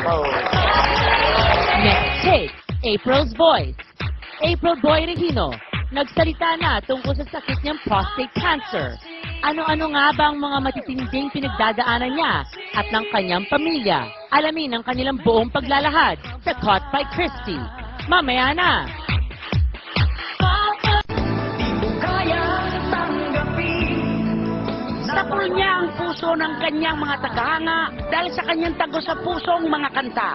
Oh. Next tape, April's voice. April Boy Regino, nagsalita na tungkol sa sakit niyang prostate cancer. Ano-ano nga ba ang mga matitinding pinagdadaanan niya at ng kanyang pamilya? Alamin ang kanilang buong paglalahad sa Caught by Christie. Mamaya na! Sapul niya ang puso ng kanyang mga tagahanga dahil sa kanyang tago sa pusong mga kanta.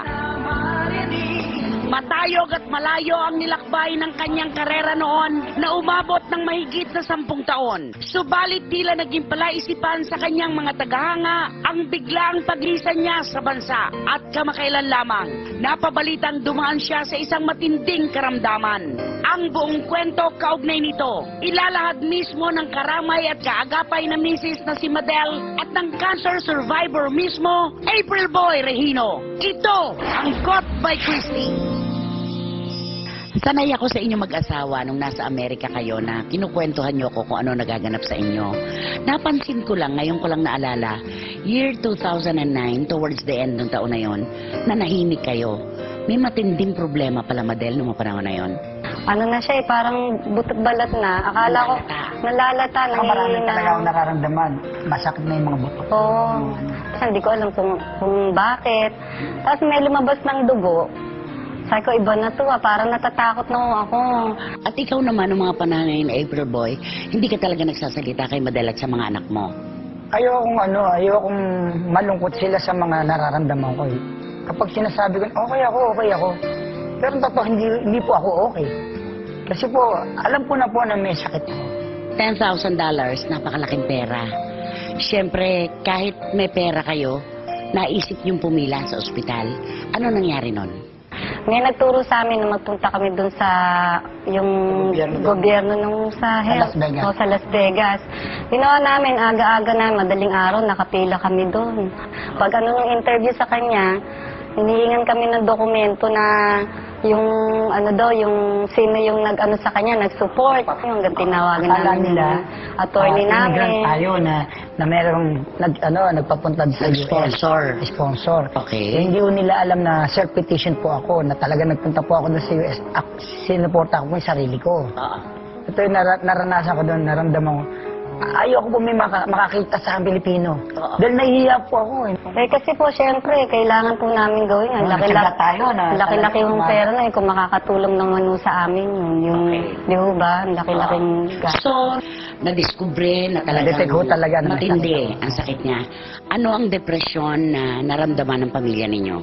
Matayog at malayo ang nilakbay ng kanyang karera noon na umabot ng mahigit na 10 taon. Subalit tila naging palaisipan sa kanyang mga tagahanga ang biglaang paglisan niya sa bansa. At kamakailan lamang, napabalitang dumaan siya sa isang matinding karamdaman. Ang buong kwento kaugnay nito, ilalahad mismo ng karamay at kaagapay na misis na si Madel at ng cancer survivor mismo, April Boy Regino. Ito ang Caught by Christie. Sanay ako sa inyo mag-asawa nung nasa Amerika kayo na kinukwentuhan niyo ako kung ano nagaganap sa inyo. Napansin ko lang, ngayon ko lang naalala, year 2009, towards the end ng taon na yon, na nahimik kayo. May matinding problema pala, Madel, nung panahon na yon. Ano na siya parang butot balat na. Akala ko, nalalata, Marami talaga nangihina. akong nararamdaman. Masakit na yung mga buto. Oo. Kasi hindi ko alam kung bakit. Tapos may lumabas ng dugo. Sabi ko, iba na to parang natatakot na ako. At ikaw naman, nung mga panahon na April Boy, hindi ka talaga nagsasalita kay Madel at sa mga anak mo. Ayokong malungkot sila sa mga nararamdaman ko. Kapag sinasabi ko, okay ako. Pero totoo, hindi po ako okay. Kasi po, alam ko na po na may sakit ko. $10,000, napakalaking pera. Siyempre, kahit may pera kayo, naisip yung pumila sa ospital. Ano nangyari nun? May nagturo sa amin na magpunta kami dun sa yung gobyerno nung sa health. Las Vegas. O, sa Las Vegas. Ginawa namin, aga-aga na, madaling araw, nakapila kami dun. Pag nung interview sa kanya, hinihingan kami ng dokumento na yung yung sino yung nag-ano sa kanya, nag-support. Yung tinawagan Akala namin nila, attorney immigrant namin. tayo na merong nagpapunta sa US. Sponsor. Okay. Hindi ko nila alam na self-petition po ako, na talaga nagpunta po ako doon sa US. Sinuporta ko po yung sarili ko. Ito yung naranasan ko doon, naramdaman ko. Ayoko po may makakita sa Pilipino. Dahil nahihiya po ako. Kasi po, syempre, kailangan po namin gawin. Ang laki-laki yung pera na kung makakatulong naman sa amin yung di ho ba? Ang laki-laking gas. So, nadiskubre na talagang matindi ang sakit niya. Ano ang depresyon na naramdaman ng pamilya ninyo?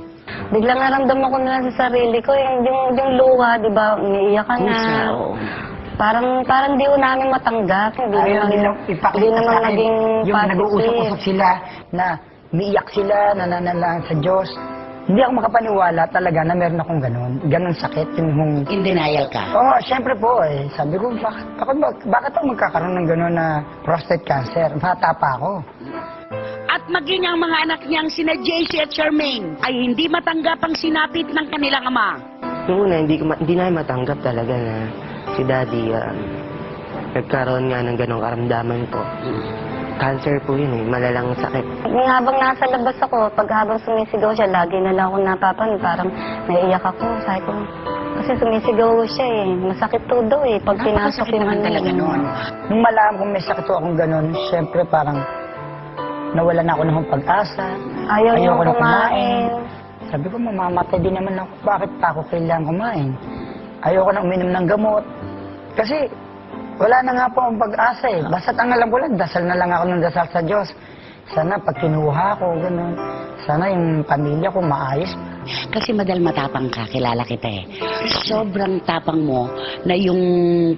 Biglang naramdaman ko na sa sarili ko, yung luha, di ba? Umiiyak ka na. Parang di ko namin matanggap. Hindi naman naging yung nag-uusap-usap sila na umiiyak sila, nananalang sa Diyos. Hindi ako makapaniwala talaga na meron akong ganun sakit. In denial ka? Oo, syempre po eh. Sabi ko, bakit ako magkakaroon ng ganun na prostate cancer? Bata pa ako. At maging ang mga anak niyang sina JC at Charmaine ay hindi matanggap ang sinapit ng kanilang ama. Noong una, hindi namin matanggap talaga na si Daddy nagkaroon nga ng ganong karamdaman po. Cancer po yun malalang sakit. Habang nasa labas ako, habang sumisigaw siya, lagi na lang ako napapanood. Parang naiiyak ako. Sabi ko, kasi sumisigaw siya Masakit to daw pag pinasok yung talaga noon. Nung malaman kong may sakit akong ganun, syempre parang nawala na ako ng pag-asa. Ayaw ko na kumain. Sabi ko, mamamatay din naman ako. Bakit pa ako kailangan kumain? Ayoko na uminom ng gamot. Kasi wala na nga po ang pag-asa Basta't ang alam ko lang, dasal na lang ako ng dasal sa Diyos. Sana pag kinuha ko, gano'n. Sana yung pamilya ko maayos. Kasi Madel, matapang ka, kilala kita Sobrang tapang mo na yung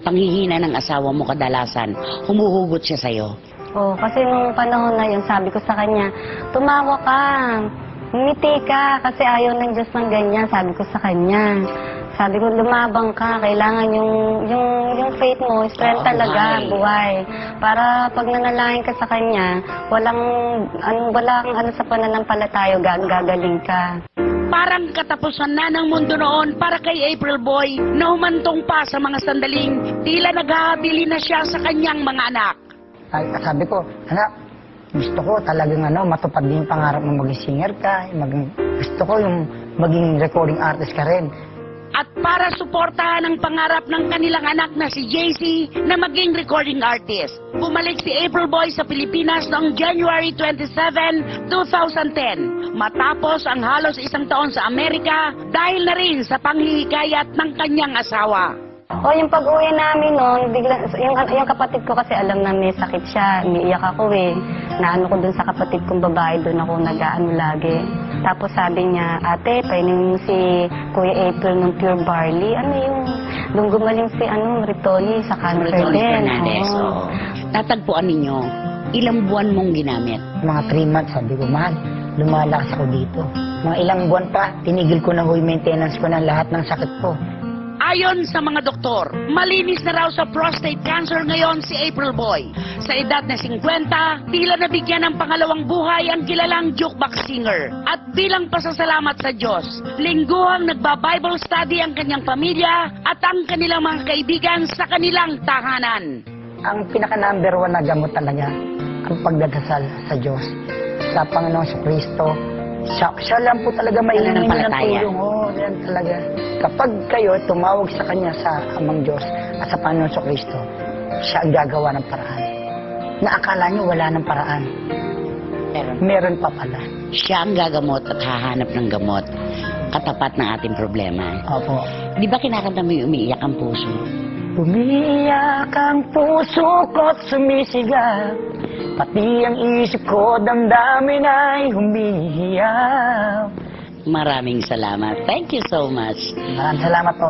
panghihina ng asawa mo kadalasan, humuhugot siya sa'yo. Kasi nung panahon na yun, sabi ko sa kanya, tumawa ka, ngiti ka, kasi ayaw ng Diyos ng ganyan, sabi ko sa kanya. Sabi ko, lumabang ka, kailangan yung faith mo, strength talaga, buhay. Para pag nanalangin ka sa kanya, walang sa pananampalataya, gagaling ka. Parang katapusan na ng mundo noon para kay April Boy na humantong pa sa mga sandaling tila naghahabili na siya sa kanyang mga anak. Sabi ko, anak, Gusto ko talagang matupad din yung pangarap mo maging singer ka. Gusto ko yung maging recording artist ka rin. At para suportahan ang pangarap ng kanilang anak na si JC na maging recording artist, bumalik si April Boy sa Pilipinas noong January 27, 2010, matapos ang halos isang taon sa Amerika dahil na rin sa panghihikayat ng kanyang asawa. O yung pag-uwi namin noon, bigla, yung kapatid ko kasi alam na may sakit siya, umiiyak ako eh. Naano ko dun sa kapatid kong babae, dun ako nag-aano lagi. Tapos sabi niya, ate, painumin mo si Kuya April ng Pure Barley. Ano yung, nung gumaling si Ritoli sa cancer din. Oo. Natagpuan ninyo, ilang buwan mong ginamit? Mga 3 months, sabi ko, mahal, lumalakas ako dito. Mga ilang buwan pa, tinigil ko na yung maintenance ko ng lahat ng sakit ko. Ayon sa mga doktor, malinis na raw sa prostate cancer ngayon si April Boy. Sa edad na 50, tila nabigyan ng pangalawang buhay ang kilalang jukebox singer. At bilang pasasalamat sa Diyos, lingguhang nagba-Bible study ang kanyang pamilya at ang kanilang mga kaibigan sa kanilang tahanan. Ang pinaka-number 1 na gamot talaga, ang pagdadasal sa Diyos, sa Panginoong Kristo. Siya lang po talaga may ng tulong. Oo, yan talaga. Kapag kayo tumawag sa Kanya, sa Amang Diyos at sa Panginoon Kristo, siya ang gagawa ng paraan. Na akala nyo wala ng paraan. Meron pa pala. Siya ang gagamot at hahanap ng gamot katapat ng ating problema. Opo. Di ba kinakanta mo yung umiiyak ang puso? Umiiyak ang puso ko't sumisigaw, pati ang isip ko damdamin ay humihiyaw. Maraming salamat. Thank you so much. Maraming salamat po.